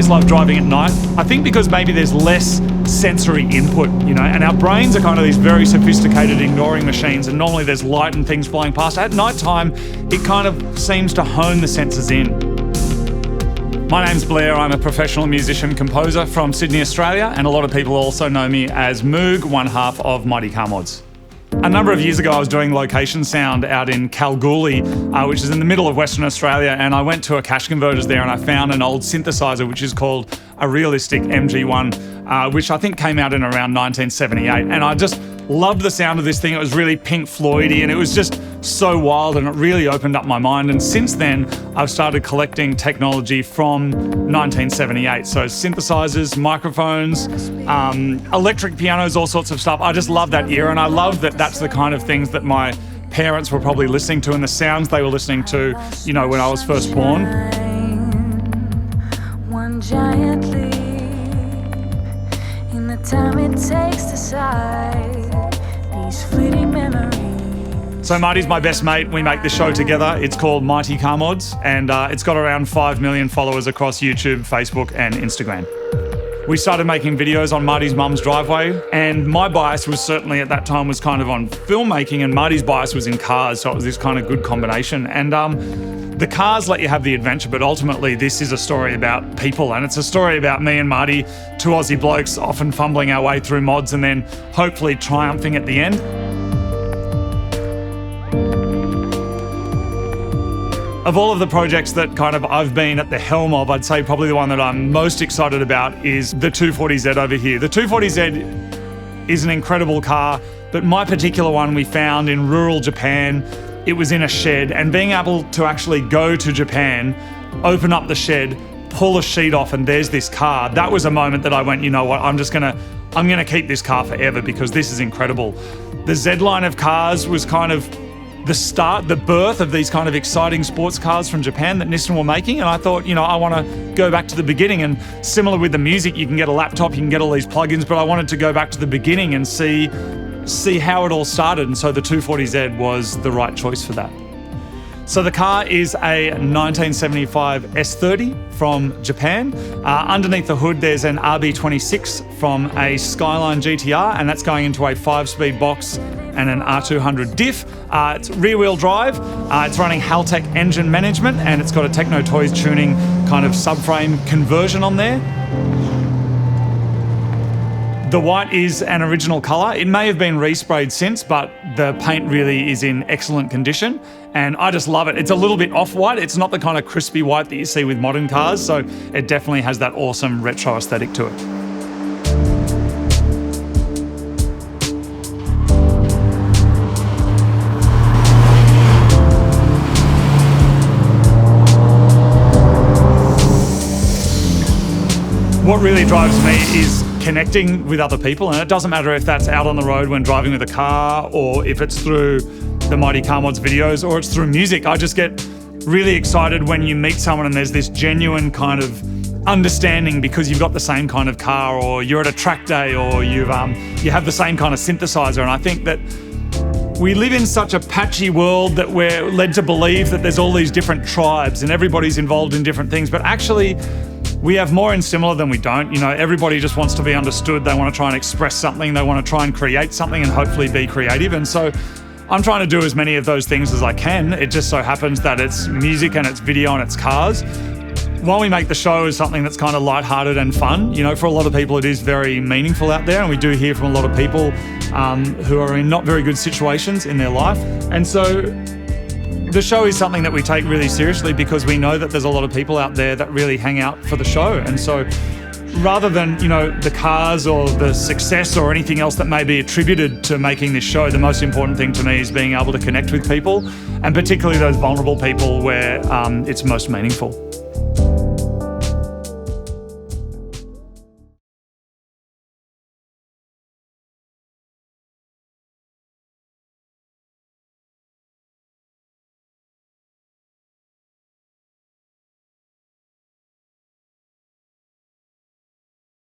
always loved driving at night. I think because maybe there's less sensory input, you know, and our brains are kind of these very sophisticated ignoring machines, and normally there's light and things flying past. At night time, it kind of seems to hone the senses in. My name's Blair. I'm a professional musician composer from Sydney, Australia, and a lot of people also know me as Moog, one half of Mighty Car Mods. A number of years ago, I was doing location sound out in Kalgoorlie, which is in the middle of Western Australia, and I went to a cash converters there and I found an old synthesizer which is called a Realistic MG1, which I think came out in around 1978, and I just loved the sound of this thing. It was really Pink Floyd-y and it was just so wild, and it really opened up my mind. And since then, I've started collecting technology from 1978. So synthesizers, microphones, electric pianos, all sorts of stuff. I just love that era, and I love that that's the kind of things that my parents were probably listening to and the sounds they were listening to, you know, when I was first born. One giant leap in the time it takes to decide these fleeting memories. So Marty's my best mate. We make this show together. It's called Mighty Car Mods, and it's got around 5 million followers across YouTube, Facebook, and Instagram. We started making videos on Marty's mum's driveway, and my bias was certainly at that time was kind of on filmmaking, and Marty's bias was in cars, so it was this kind of good combination. And the cars let you have the adventure, but ultimately this is a story about people, and it's a story about me and Marty, two Aussie blokes often fumbling our way through mods and then hopefully triumphing at the end. Of all of the projects that kind of I've been at the helm of, I'd say probably the one that I'm most excited about is the 240Z over here. The 240Z is an incredible car, but my particular one we found in rural Japan. It was in a shed, and being able to actually go to Japan, open up the shed, pull a sheet off, and there's this car. That was a moment that I went, you know what, I'm gonna keep this car forever because this is incredible. The Z line of cars was kind of the birth of these kind of exciting sports cars from Japan that Nissan were making, and I thought, you know, I want to go back to the beginning. And similar with the music, you can get a laptop, you can get all these plugins, but I wanted to go back to the beginning and see how it all started, and so the 240Z was the right choice for that. So the car is a 1975 S30 from Japan. Underneath the hood, there's an RB26 from a Skyline GTR, and that's going into a 5-speed box and an R200 diff. It's rear-wheel drive. It's running Haltech engine management, and it's got a Techno Toys tuning kind of subframe conversion on there. The white is an original colour. It may have been resprayed since, but the paint really is in excellent condition, and I just love it. It's a little bit off-white. It's not the kind of crispy white that you see with modern cars, so it definitely has that awesome retro aesthetic to it. What really drives me is connecting with other people, and it doesn't matter if that's out on the road when driving with a car, or if it's through the Mighty Car Mods videos, or it's through music. I just get really excited when you meet someone and there's this genuine kind of understanding because you've got the same kind of car, or you're at a track day, or you have the same kind of synthesizer. And I think that we live in such a patchy world that we're led to believe that there's all these different tribes and everybody's involved in different things, but actually we have more in similar than we don't. You know, everybody just wants to be understood. They want to try and express something. They want to try and create something and hopefully be creative. And so I'm trying to do as many of those things as I can. It just so happens that it's music and it's video and it's cars. While we make the show as something that's kind of lighthearted and fun, you know, for a lot of people it is very meaningful out there, and we do hear from a lot of people who are in not very good situations in their life. And so the show is something that we take really seriously because we know that there's a lot of people out there that really hang out for the show. And so rather than, you know, the cars or the success or anything else that may be attributed to making this show, the most important thing to me is being able to connect with people, and particularly those vulnerable people where it's most meaningful.